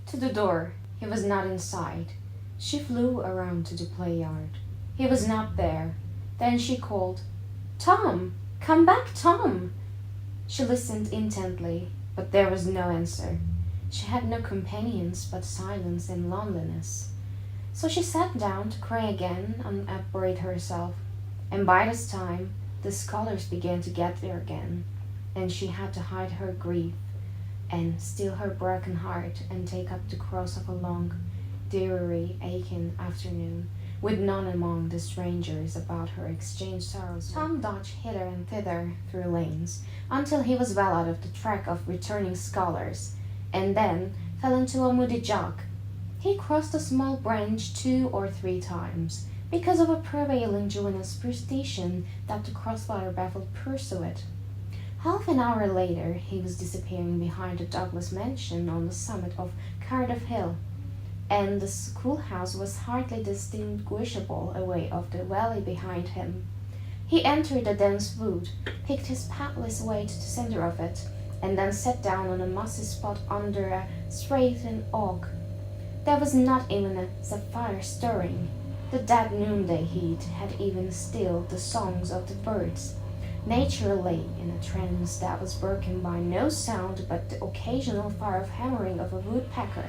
To the door. He was not inside. She flew around to the play yard. He was not there. Then she called, "Tom! Come back, Tom!" She listened intently, but there was no answer. She had no companions but silence and loneliness. So she sat down to cry again and upbraid herself. And by this time, the scholars began to gather again, and she had to hide her grief and still her broken heart and take up the cross of a long, dreary, aching afternoon, with none among the strangers about her exchange sorrows. Tom dodged hither and thither through lanes until he was well out of the track of returning scholars, and then fell into a moody jog. He crossed a small branch 2 or 3 times, because of a prevailing juvenile superstition that the crossfire baffled pursuit. Half an hour later he was disappearing behind the Douglas mansion on the summit of Cardiff Hill, and the schoolhouse was hardly distinguishable away off the valley behind him. He entered a dense wood, picked his pathless way to the center of it, and then sat down on a mossy spot under a straitened oak. There was not even a sapphire stirring. The dead noonday heat had even stilled the songs of the birds. Nature lay in a trance that was broken by no sound but the occasional far off hammering of a woodpecker,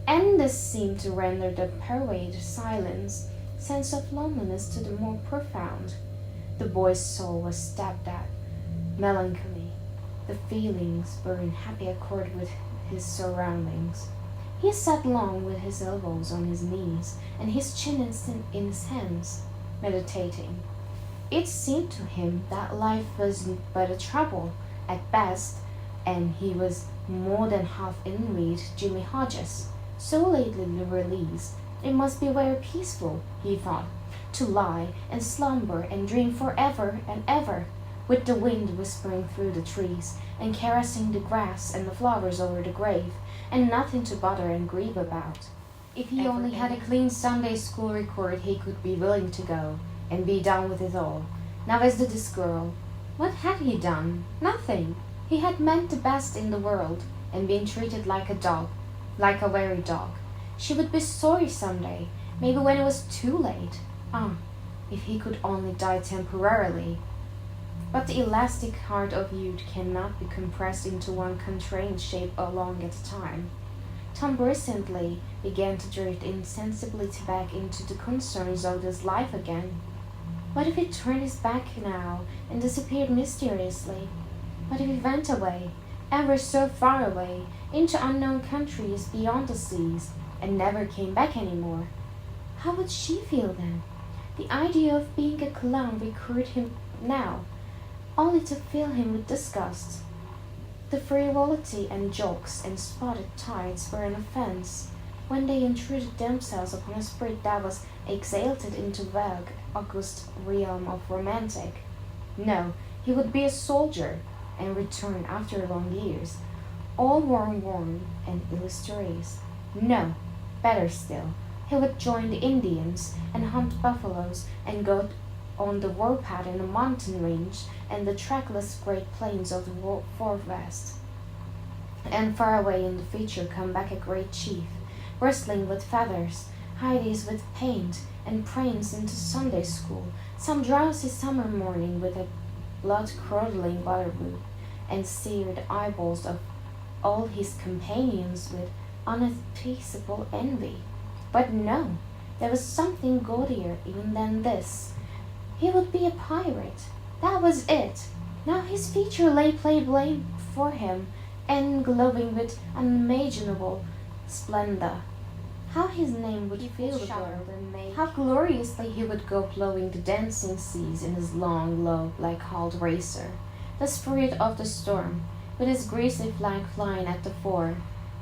and this seemed to render the pervaded silence sense of loneliness to the more profound. The boy's soul was stabbed at melancholy. The feelings were in happy accord with his surroundings. He sat long with his elbows on his knees and his chin in his hands, meditating. It seemed to him that life was but a trouble at best, and he was more than half envied Jimmy Hodges, so lately released. It must be very peaceful, he thought, to lie and slumber and dream forever and ever, with the wind whispering through the trees and caressing the grass and the flowers over the grave, and nothing to bother and grieve about. If he only had a clean Sunday school record, he could be willing to go and be done with it all. Now as to this girl, what had he done? Nothing. He had meant the best in the world and been treated like a dog, like a very dog. She would be sorry someday, maybe when it was too late. If he could only die temporarily. But the elastic heart of youth cannot be compressed into one constrained shape long at a time. Tom recently began to drift insensibly back into the concerns of this life again. What if he turned his back now and disappeared mysteriously? What if he went away, ever so far away, into unknown countries beyond the seas, and never came back any more? How would she feel then? The idea of being a clown recurred him now, only to fill him with disgust. The frivolity and jokes and spotted tides were an offense when they intruded themselves upon a spirit that was exalted into vague, august realm of romantic. No, he would be a soldier, and return after long years, all worn and illustrious. No, better still, he would join the Indians and hunt buffaloes and go on the warpath in the mountain range and the trackless great plains of the far west. And far away in the future come back a great chief, bristling with feathers, hideous with paint, and pranced into Sunday school some drowsy summer morning with a blood-curdling butterwood, and seared the eyeballs of all his companions with unappeasable envy. But no, there was something gaudier even than this. He would be a pirate. That was it. Now his future lay plain before him, and glowing with unimaginable splendor. How his name would fill the world, and how gloriously he would go plowing the dancing seas in his long, low, black-hulled racer, the spirit of the storm, with his greasy flag flying at the fore.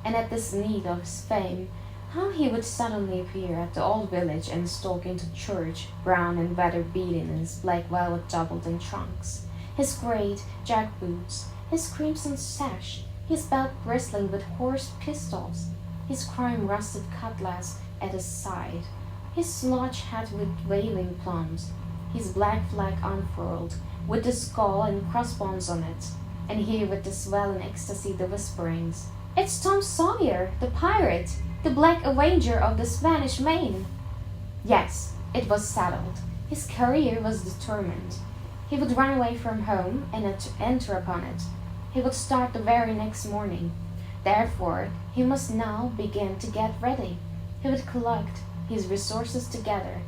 And at this need of his fame, how he would suddenly appear at the old village and stalk into church, brown and weather-beaten in his black velvet doubled in trunks, his great jack boots, his crimson sash, his belt bristling with horse pistols, his crime-rusted cutlass at his side, his slouch hat with waving plumes, his black flag unfurled, with the skull and crossbones on it, and here with the swell and ecstasy the whisperings, It's Tom Sawyer, the pirate, the Black Avenger of the Spanish Main. Yes, it was settled. His career was determined. He would run away from home and enter upon it. He would start the very next morning. Therefore, he must now begin to get ready. He would collect his resources together.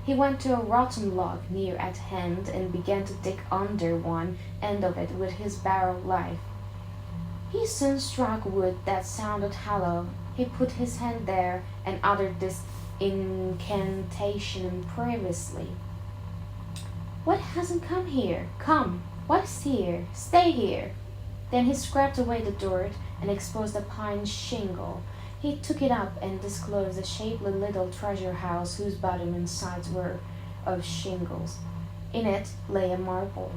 He went to a rotten log near at hand and began to dig under one end of it with his barrow knife. He soon struck wood that sounded hollow. He put his hand there and uttered this incantation imperiously. What hasn't come here? Come. What is here? Stay here. Then he scraped away the dirt and exposed a pine shingle. He took it up and disclosed a shapely little treasure house whose bottom and sides were of shingles. In it lay a marble.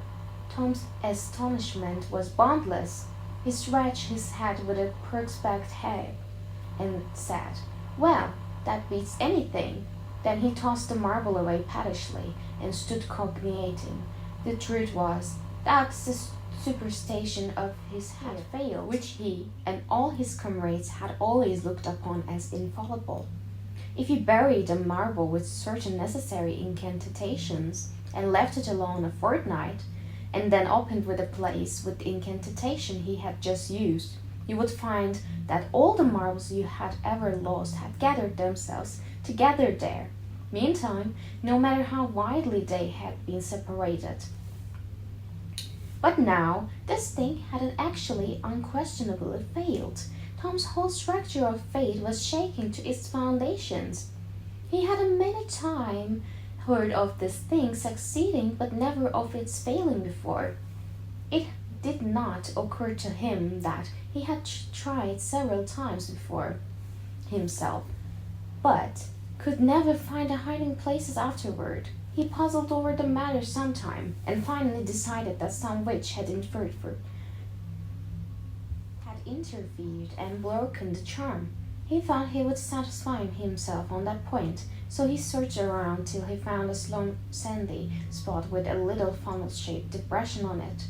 Tom's astonishment was boundless. He scratched his head with a perked head and said, "Well, that beats anything." Then he tossed the marble away pettishly and stood cogitating. The truth was that the superstition of his had failed, which he and all his comrades had always looked upon as infallible. If he buried a marble with certain necessary incantations and left it alone a fortnight, and then opened with a place with the incantation he had just used, you would find that all the marbles you had ever lost had gathered themselves together there. Meantime, no matter how widely they had been separated. But now, this thing had actually unquestionably failed. Tom's whole structure of faith was shaking to its foundations. He had a many times heard of this thing succeeding, but never of its failing before. It did not occur to him that he had tried several times before himself, but could never find a hiding places afterward. He puzzled over the matter some time, and finally decided that some witch had interfered and broken the charm. He thought he would satisfy himself on that point, so he searched around till he found a slow sandy spot with a little funnel-shaped depression on it.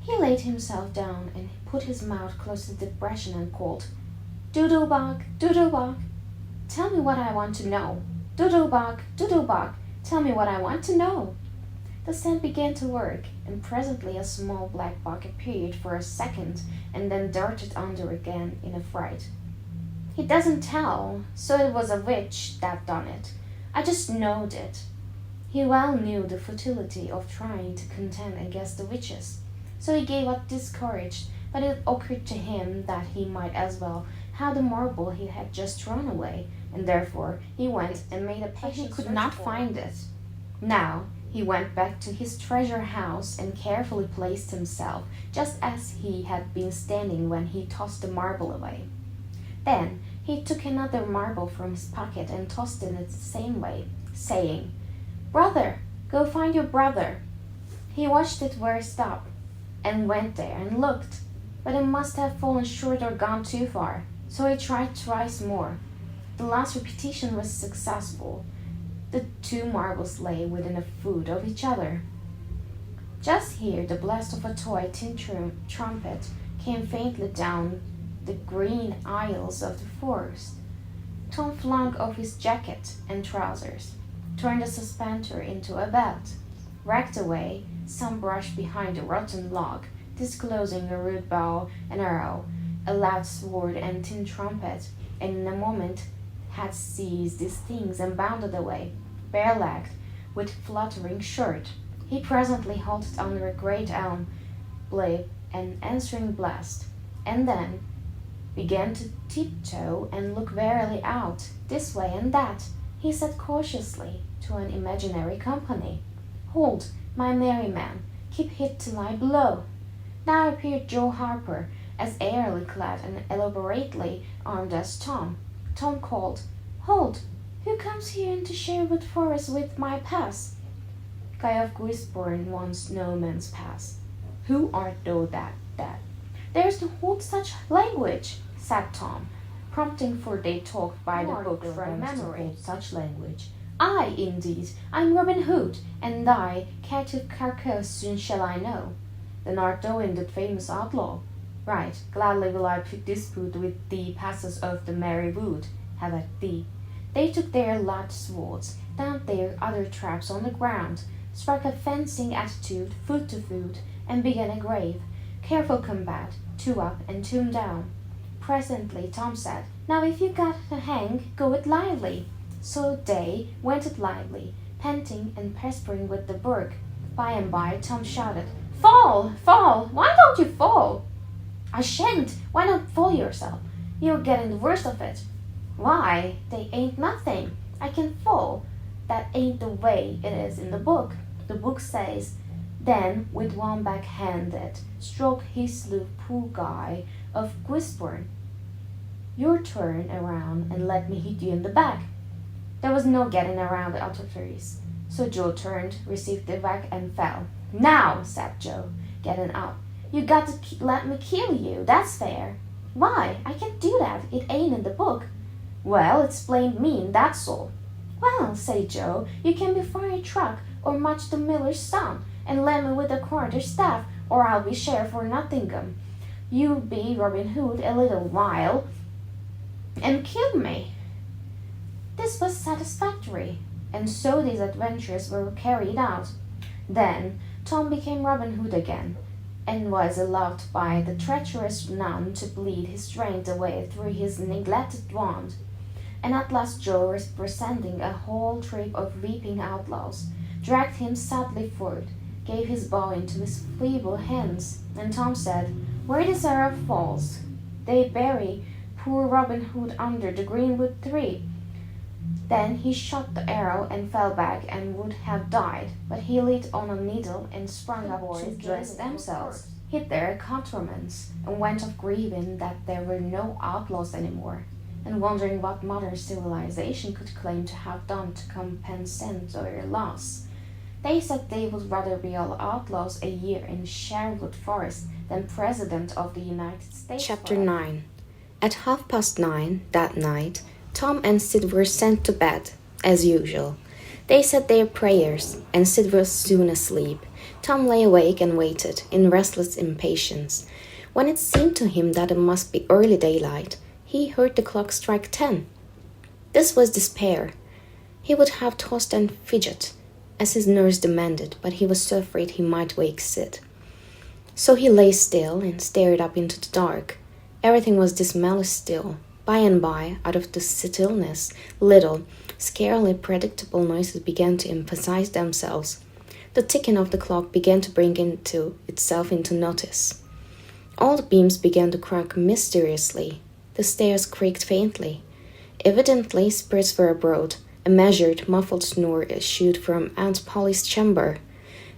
He laid himself down and put his mouth close to the depression and called, "Doodlebug, Doodlebug, tell me what I want to know. Doodlebug, Doodlebug, tell me what I want to know." The sand began to work, and presently a small black bug appeared for a second and then darted under again in a fright. "He doesn't tell, so it was a witch that done it. I just knowed it." He well knew the futility of trying to contend against the witches, so he gave up discouraged, but it occurred to him that he might as well have the marble he had just thrown away, and therefore he went and made a patient he could not find it. Now he went back to his treasure house and carefully placed himself just as he had been standing when he tossed the marble away. Then he took another marble from his pocket and tossed it the same way, saying, "Brother, go find your brother." He watched it where it stopped, and went there and looked, but it must have fallen short or gone too far, so he tried twice more. The last repetition was successful. The two marbles lay within a foot of each other. Just here the blast of a toy tin trumpet came faintly down the green aisles of the forest. Tom flung off his jacket and trousers, turned the suspender into a belt, racked away some brush behind a rotten log, disclosing a rude bow and arrow, a loud sword and tin trumpet, and in a moment had seized these things and bounded away, bare-legged, with fluttering shirt. He presently halted under a great elm, blew an answering blast, and then began to tiptoe and look warily out, this way and that. He said cautiously to an imaginary company, "Hold, my merry man, keep hid to lie below." Now appeared Joe Harper, as airily clad and elaborately armed as Tom. Tom called, "Hold, who comes here into Sherwood Forest with my pass?" Guy of Gisborne wants no man's pass. "Who art thou that? There's to hold such language," said Tom, prompting, for they talked by the book from memory. Such language. "I, indeed, I'm Robin Hood, and thy captive carcass soon shall I know. Then art thou indeed famous outlaw?" Right, gladly will I dispute with thee passes of the merry wood, have at thee. They took their light swords, down their other traps on the ground, struck a fencing attitude, foot to foot, and began a grave, careful combat, two up and two down. Presently Tom said, Now if you got to hang, go it lively. So they went it lively, panting and perspiring with the work. By and by Tom shouted, Fall! Fall! Why don't you fall? I shan't. Why not fall yourself? You're getting the worst of it. Why, they ain't nothing. I can fall. That ain't the way it is in the book. The book says, Then with one backhanded stroke he slew poor Guy of Gisborne. Your turn around and let me hit you in the back. There was no getting around the authorities. So Joe turned, received the whack, and fell. Now, said Joe, getting up, you got to let me kill you. That's fair. Why? I can't do that. It ain't in the book. Well, it's plain mean, that's all. Well, say Joe, you can be for a truck or much the miller's son, and let me with the quarter staff, or I'll be sheriff for Nottingham. You be Robin Hood a little while, and kill me. This was satisfactory, and so these adventures were carried out. Then Tom became Robin Hood again, and was allowed by the treacherous nun to bleed his strength away through his neglected wand. And at last Joe, representing a whole troop of weeping outlaws, dragged him sadly forth, gave his bow into his feeble hands, and Tom said, Where this arrow falls, they bury poor Robin Hood under the greenwood tree. Then he shot the arrow and fell back and would have died, but he lit on a needle and sprung up to dress themselves, hid their accoutrements, and went off grieving that there were no outlaws any more, and wondering what modern civilization could claim to have done to compensate their loss. They said they would rather be all outlaws a year in Sherwood Forest than President of the United States. Chapter 9. At 9:30 that night, Tom and Sid were sent to bed, as usual. They said their prayers, and Sid was soon asleep. Tom lay awake and waited, in restless impatience. When it seemed to him that it must be early daylight, he heard the clock strike 10. This was despair. He would have tossed and fidgeted, as his nurse demanded, but he was so afraid he might wake Sid. So he lay still and stared up into the dark. Everything was dismally still. By and by, out of the stillness, little, scarcely predictable noises began to emphasize themselves. The ticking of the clock began to bring itself into notice. All the beams began to crack mysteriously. The stairs creaked faintly. Evidently, spirits were abroad. A measured, muffled snore issued from Aunt Polly's chamber.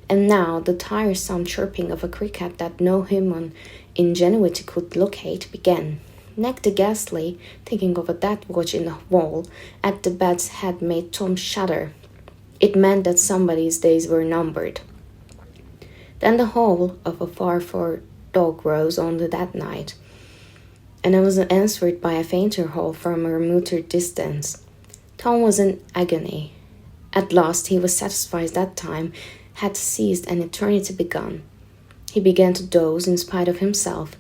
And now the tiresome chirping of a cricket that no human ingenuity could locate began. Neck the ghastly, thinking of a death watch in the wall at the bed's head made Tom shudder. It meant that somebody's days were numbered. Then the howl of a far dog rose on that night, and it was answered by a fainter howl from a remoter distance. Tom was in agony. At last he was satisfied that time had ceased and eternity begun. He began to doze in spite of himself.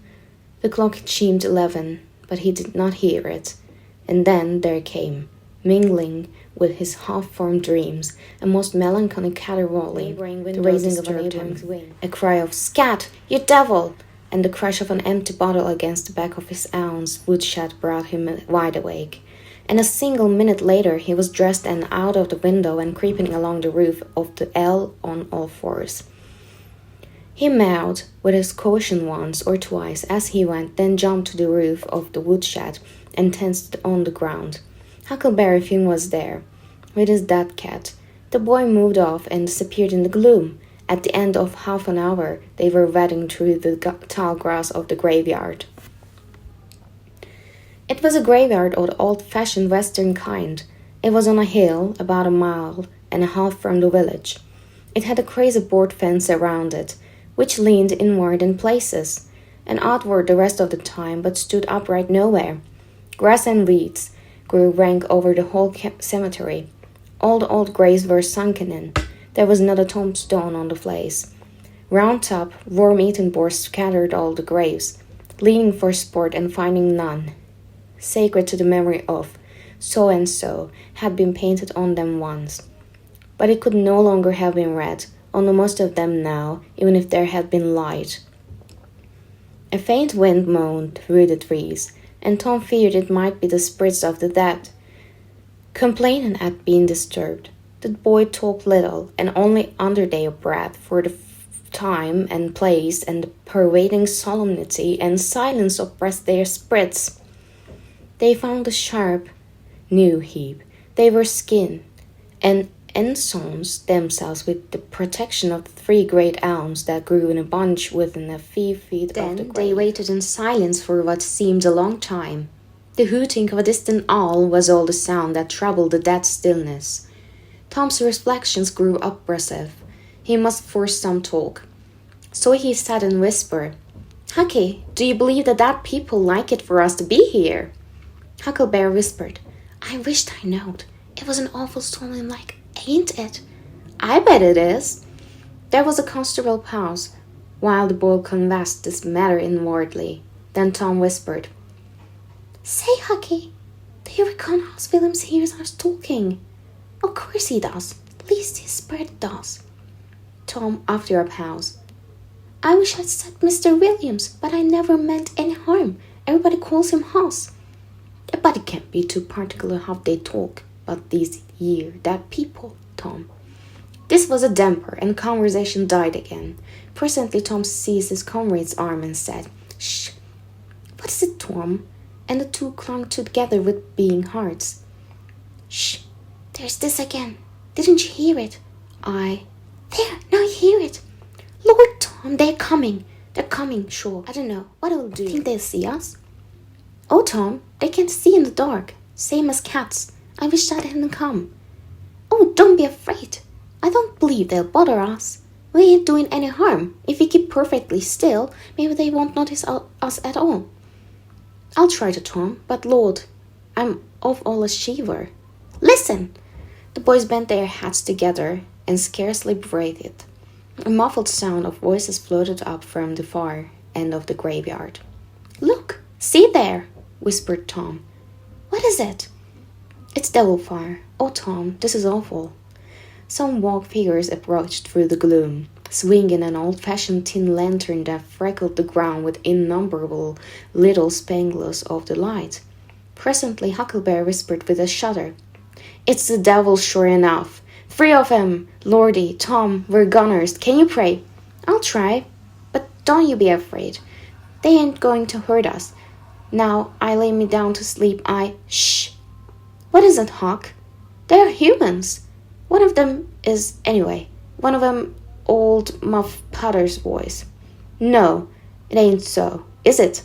The clock chimed 11, but he did not hear it. And then there came, mingling with his half-formed dreams, a most melancholy caterwauling, the raising of a neighboring wing, a cry of "Scat, you devil!" and the crash of an empty bottle against the back of his ounce woodshed brought him wide awake. And a single minute later he was dressed and out of the window and creeping along the roof of the L on all fours. He meowed with his caution once or twice as he went, then jumped to the roof of the woodshed and tensed on the ground. Huckleberry Finn was there, with his dead cat. The boy moved off and disappeared in the gloom. At the end of half an hour, they were wading through the tall grass of the graveyard. It was a graveyard of the old-fashioned western kind. It was on a hill, about a mile and a half from the village. It had a crazy board fence around it, which leaned inward in places, and outward the rest of the time, but stood upright nowhere. Grass and weeds grew rank over the whole cemetery. All the old graves were sunken in. There was not a tombstone on the place. Round top, worm-eaten boards scattered all the graves. leaning for sport and finding none, sacred to the memory of so-and-so, had been painted on them once. But it could no longer have been read, on most of them now, even if there had been light. A faint wind moaned through the trees, and Tom feared it might be the spirits of the dead. Complaining at being disturbed, the boy talked little, and only under their breath, for the time and place and the pervading solemnity and silence oppressed their spirits. They found a sharp, new heap. They were skinned, and ensconced themselves with the protection of the 3 great elms that grew in a bunch within a few feet of the grave. Then they waited in silence for what seemed a long time. The hooting of a distant owl was all the sound that troubled the dead stillness. Tom's reflections grew oppressive. He must force some talk. So he sat and whispered, "Hucky, do you believe that dead people like it for us to be here?" Huckleberry whispered, "I wished I knowed. It was an awful storm like, ain't it?" "I bet it is." There was a considerable pause, while the boy conversed this matter inwardly. Then Tom whispered, "Say, Hucky, do you reckon House Williams hears us talking?" "Of course he does. At least his spirit does." Tom, after a pause, "I wish I'd said Mr. Williams, but I never meant any harm. Everybody calls him Hoss. A body can't be too particular how they talk about these here dead people, Tom." This was a damper, and conversation died again. Presently Tom seized his comrade's arm and said, "Shh! What is it, Tom?" And the two clung together with beating hearts. "Shh! There's this again. Didn't you hear it?" There, now you hear it. Lord, Tom, they're coming. They're coming, sure. I don't know. What'll do? Think they'll see us? Oh, Tom, they can't see in the dark. Same as cats. I wish I hadn't come. Oh, don't be afraid. I don't believe they'll bother us. We ain't doing any harm. If we keep perfectly still, maybe they won't notice us at all. I'll try to, Tom, but Lord, I'm of all a shiver. Listen! The boys bent their heads together and scarcely breathed. A muffled sound of voices floated up from the far end of the graveyard. "Look! See there!" whispered Tom. "What is it?" "It's devil fire. Oh, Tom, this is awful." Some vague figures approached through the gloom, swinging an old-fashioned tin lantern that freckled the ground with innumerable little spangles of the light. Presently Huckleberry whispered with a shudder, "It's the devil sure enough. 3 of 'em. Lordy, Tom, we're gunners. Can you pray?" "I'll try, but don't you be afraid. They ain't going to hurt us. Now I lay me down to sleep, Shh! What is it, Huck? They're humans. One of them is, anyway. One of 'em old Muff Potter's voice. No, it ain't so, is it?"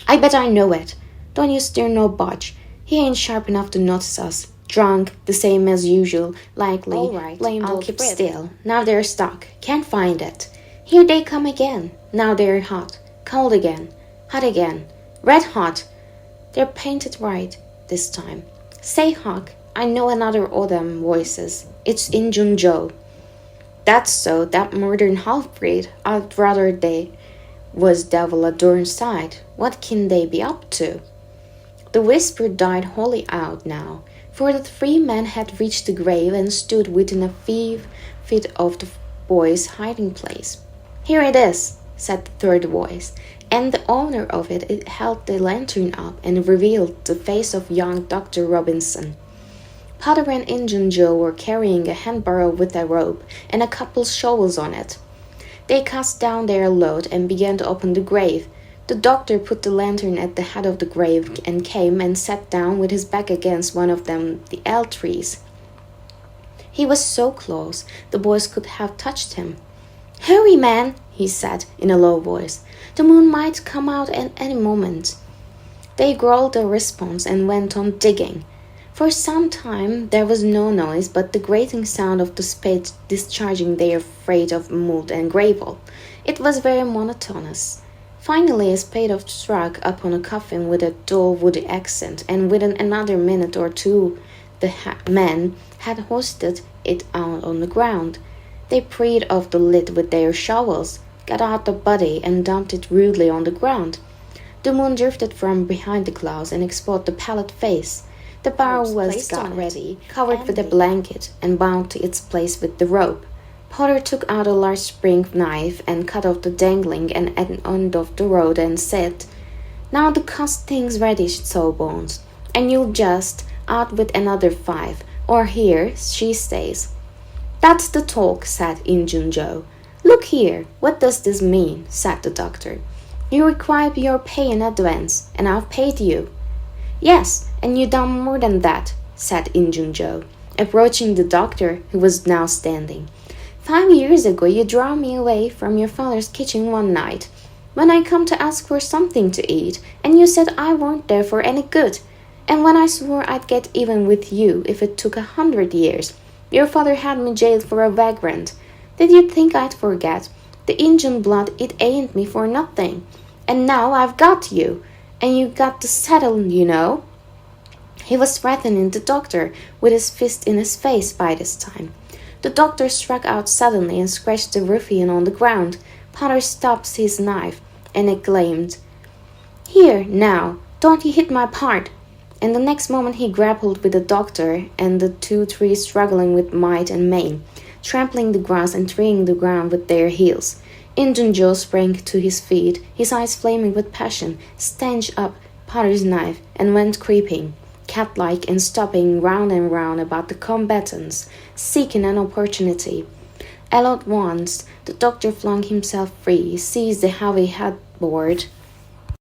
"I bet I know it. Don't you stir no budge. He ain't sharp enough to notice us. Drunk, the same as usual, likely. All right, I'll keep still. Now they're stuck. Can't find it. Here they come again. Now they're hot. Cold again. Hot again. Red hot. They're painted right this time. Say, Huck, I know another of them voices. It's Injun Joe." "That's so, that modern half-breed. I'd rather they was devil a darn sight. What can they be up to?" The whisper died wholly out now, for the 3 men had reached the grave and stood within a few feet of the boy's hiding place. "Here it is," said the 3rd voice, and the owner of it held the lantern up and revealed the face of young Dr. Robinson. Potter and Injun Joe were carrying a hand barrow with a rope and a couple shovels on it. They cast down their load and began to open the grave. The doctor put the lantern at the head of the grave and came and sat down with his back against one of the elm trees. He was so close, the boys could have touched him. "Hurry, man," he said in a low voice. "The moon might come out at any moment." They growled a response and went on digging. For some time there was no noise but the grating sound of the spade discharging their freight of mud and gravel. It was very monotonous. Finally a spade struck upon a coffin with a dull woody accent, and within another minute or two the men had hoisted it out on the ground. They pried off the lid with their shovels, got out the body and dumped it rudely on the ground. The moon drifted from behind the clouds and exposed the pallid face. The barrel was got ready, covered with a blanket, and bound to its place with the rope. Potter took out a large spring knife and cut off the dangling end of the rope and said, "Now to cast things ready, Sawbones, and you'll just out with another 5, or here she stays." "That's the talk," said Injun Joe. "Look here, what does this mean?" said the doctor. "You require your pay in advance, and I've paid you." "Yes, and you done more than that," said Injun Joe, approaching the doctor, who was now standing. "5 years ago you drove me away from your father's kitchen one night, when I come to ask for something to eat, and you said I weren't there for any good. And when I swore I'd get even with you if it took 100 years, your father had me jailed for a vagrant. Did you think I'd forget? The Injun blood, it ain't me for nothing. And now I've got you, and you got to settle, you know." He was threatening the doctor with his fist in his face by this time. The doctor struck out suddenly and scratched the ruffian on the ground. Potter stopped his knife and exclaimed, "Here, now, don't you hit my part!" And the next moment he grappled with the doctor and the 2-3 struggling with might and main, trampling the grass and treeing the ground with their heels. Injun Joe sprang to his feet, his eyes flaming with passion, snatched up Potter's knife and went creeping, cat-like, and stopping round and round about the combatants, seeking an opportunity. All at once, the doctor flung himself free, seized the heavy headboard,